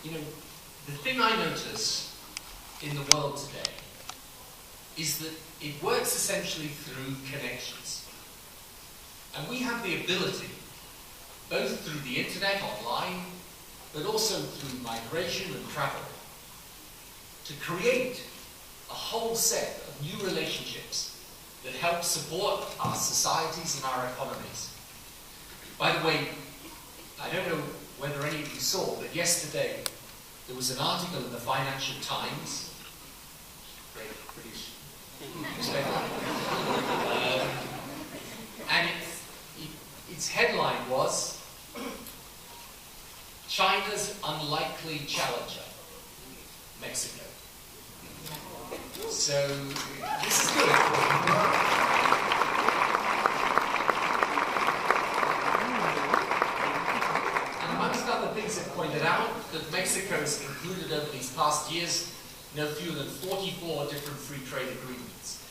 You know, the thing I notice in the world today is that it works essentially through connections. And we have the ability, both through the internet, online, but also through migration and travel, to create a whole set of new relationships that help support our societies and our economies. By the way, I don't know whether any of you saw, but yesterday there was an article in the Financial Times, great British newspaper, and its headline was, China's unlikely challenger, Mexico. So, this is good. And amongst other things it pointed out that Mexico has concluded over these past years no fewer than 44 different free trade agreements.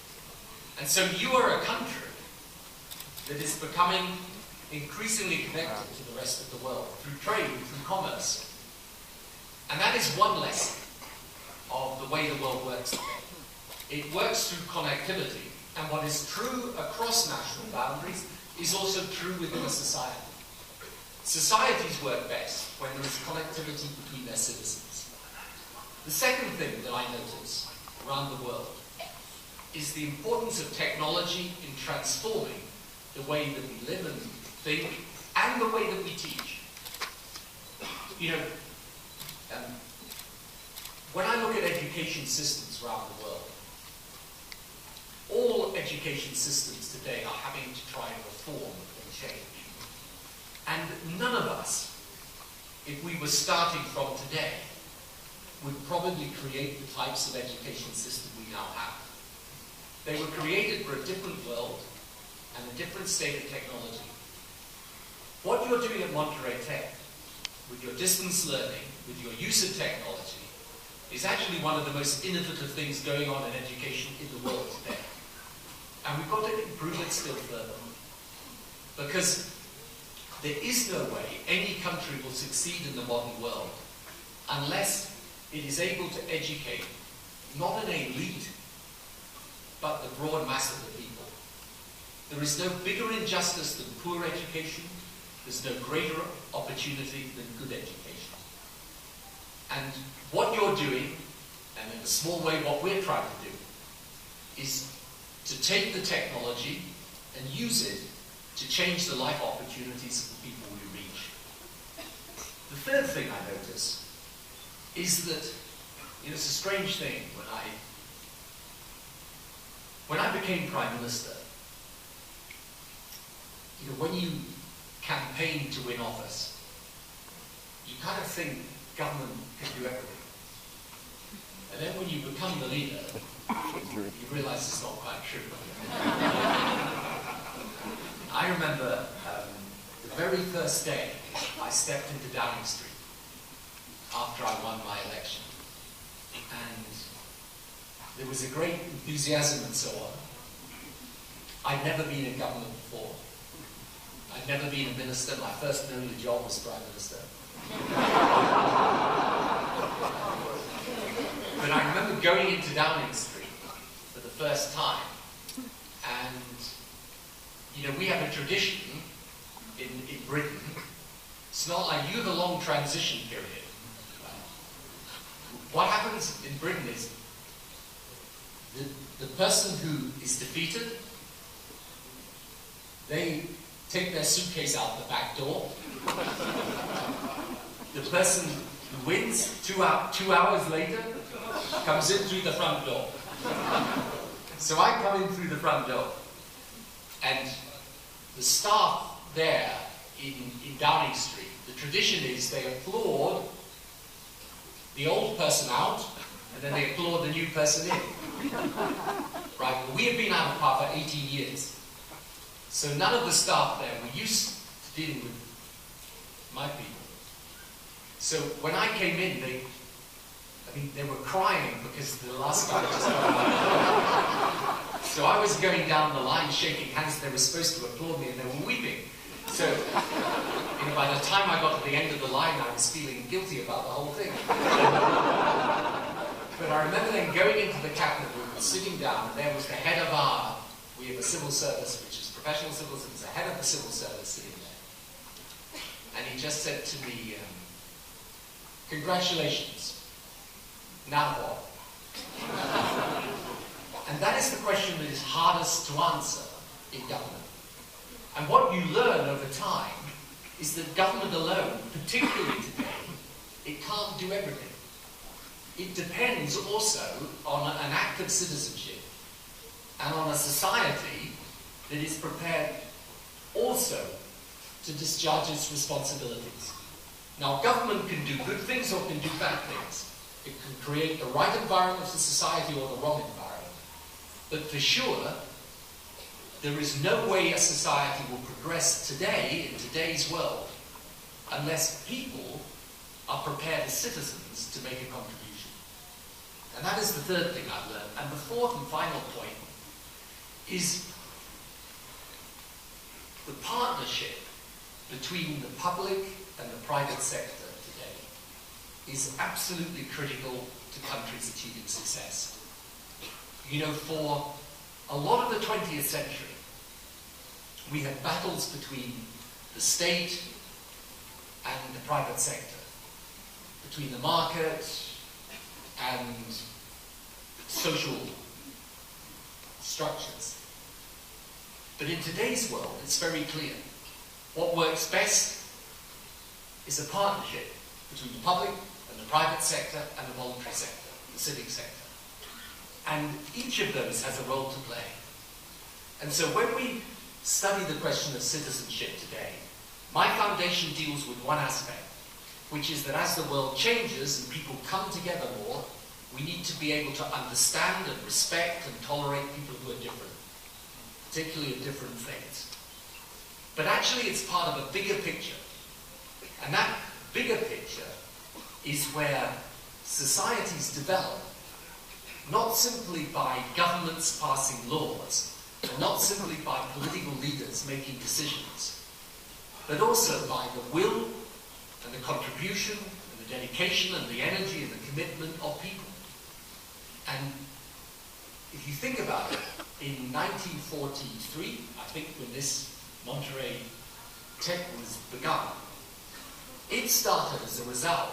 And so you are a country that is becoming increasingly connected to the rest of the world through trade, through commerce. And that is one lesson of the way the world works today. It works through connectivity, and what is true across national boundaries is also true within a society. Societies work best when there is connectivity between their citizens. The second thing that I notice around the world is the importance of technology in transforming the way that we live and think, and the way that we teach. You know, when I look at education systems around the world, all education systems today are having to try and reform and change. And none of us, if we were starting from today, would probably create the types of education system we now have. They were created for a different world and a different state of technology. What you're doing at Monterrey Tech, with your distance learning, with your use of technology, is actually one of the most innovative things going on in education in the world today. And we've got to improve it still further. Because there is no way any country will succeed in the modern world unless it is able to educate not an elite, but the broad mass of the people. There is no bigger injustice than poor education. There's no greater opportunity than good education. And what you're doing, and in a small way what we're trying to do, is to take the technology and use it to change the life opportunities of the people we reach. The third thing I notice is that, you know, it's a strange thing when I became Prime Minister, you know, when you campaign to win office, you kind of think government can do everything. And then when you become the leader, you realize it's not quite true. I remember the very first day I stepped into Downing Street after I won my election. And there was a great enthusiasm and so on. I'd never been in government before. I'd never been a minister. My first and only job was Prime Minister. But I remember going into Downing Street for the first time, and you know, we have a tradition in Britain. It's not like you have a long transition period. What happens in Britain is the person who is defeated, they take their suitcase out the back door. The person who wins, two hours later, comes in through the front door. So I come in through the front door, and the staff there in Downing Street, the tradition is they applaud the old person out, and then they applaud the new person in. Right? Well, we have been out of power for 18 years. So none of the staff there were used to dealing with my people. So when I came in, they were crying because the last guy just got out. So I was going down the line shaking hands. They were supposed to applaud me, and they were weeping. So, you know, by the time I got to the end of the line, I was feeling guilty about the whole thing. But I remember then going into the cabinet room, sitting down, and there was the head of we have a civil service, which is professional civil service, the head of the civil service sitting there. And he just said to me, congratulations, now what? And that is the question that is hardest to answer in government. And what you learn over time is that government alone, particularly today, it can't do everything. It depends also on an active citizenship and on a society that is prepared also to discharge its responsibilities. Now, government can do good things or can do bad things. It can create the right environment for society or the wrong environment. But for sure, there is no way a society will progress today, in today's world, unless people are prepared as citizens to make a contribution. And that is the third thing I've learned. And the fourth and final point is the partnership between the public and the private sector today is absolutely critical to countries achieving success. You know, for a lot of the 20th century, we had battles between the state and the private sector, between the market and social structures. But in today's world, it's very clear. What works best is a partnership between the public and the private sector and the voluntary sector, the civic sector. And each of those has a role to play. And so when we study the question of citizenship today, my foundation deals with one aspect, which is that as the world changes and people come together more, we need to be able to understand and respect and tolerate people who are different, particularly in different faiths. But actually it's part of a bigger picture. And that bigger picture is where societies develop not simply by governments passing laws, and not simply by political leaders making decisions, but also by the will and the contribution and the dedication and the energy and the commitment of people. And if you think about it, in 1943, I think when this Monterrey Tech was begun, it started as a result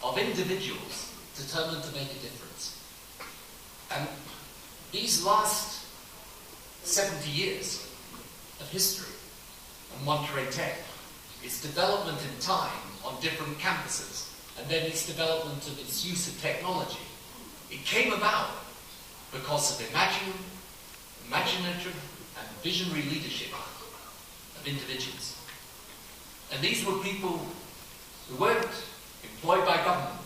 of individuals determined to make a difference. And these last 70 years of history of Monterrey Tech, its development in time on different campuses, and then its development of its use of technology, it came about because of imaginative and visionary leadership of individuals. And these were people who weren't employed by government,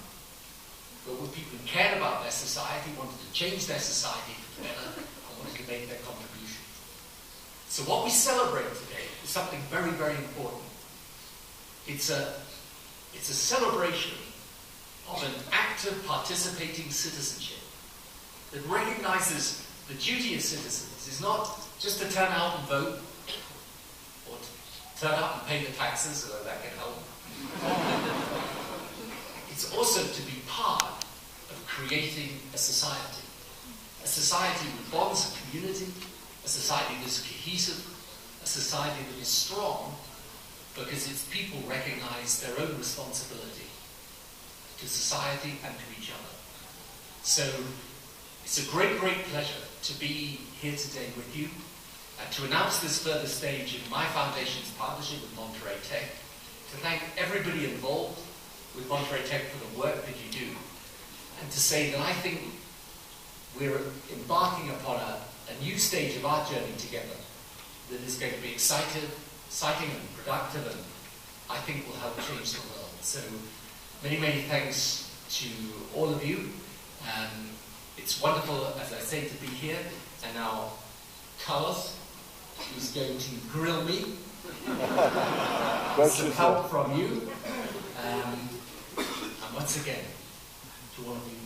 but were people who cared about their society, wanted to change their society for the better, and wanted to make their contribution. So what we celebrate today is something very, very important. It's a celebration of an active, participating citizenship that recognizes the duty of citizens is not just to turn out and vote, or to turn out and pay the taxes, although that can help. It's also to be part of creating a society that bonds a community, a society that is cohesive, a society that is strong, because its people recognize their own responsibility to society and to each other. So it's a great, great pleasure to be here today with you and to announce this further stage in my foundation's partnership with Monterrey Tech, to thank everybody involved with Monterrey Tech for the work that you do, and to say that I think we're embarking upon a new stage of our journey together that is going to be exciting and productive, and I think will help change the world. So many, many thanks to all of you. It's wonderful, as I say, to be here. And now Carlos, who's going to grill me. Some help from you. And once again, to all of you,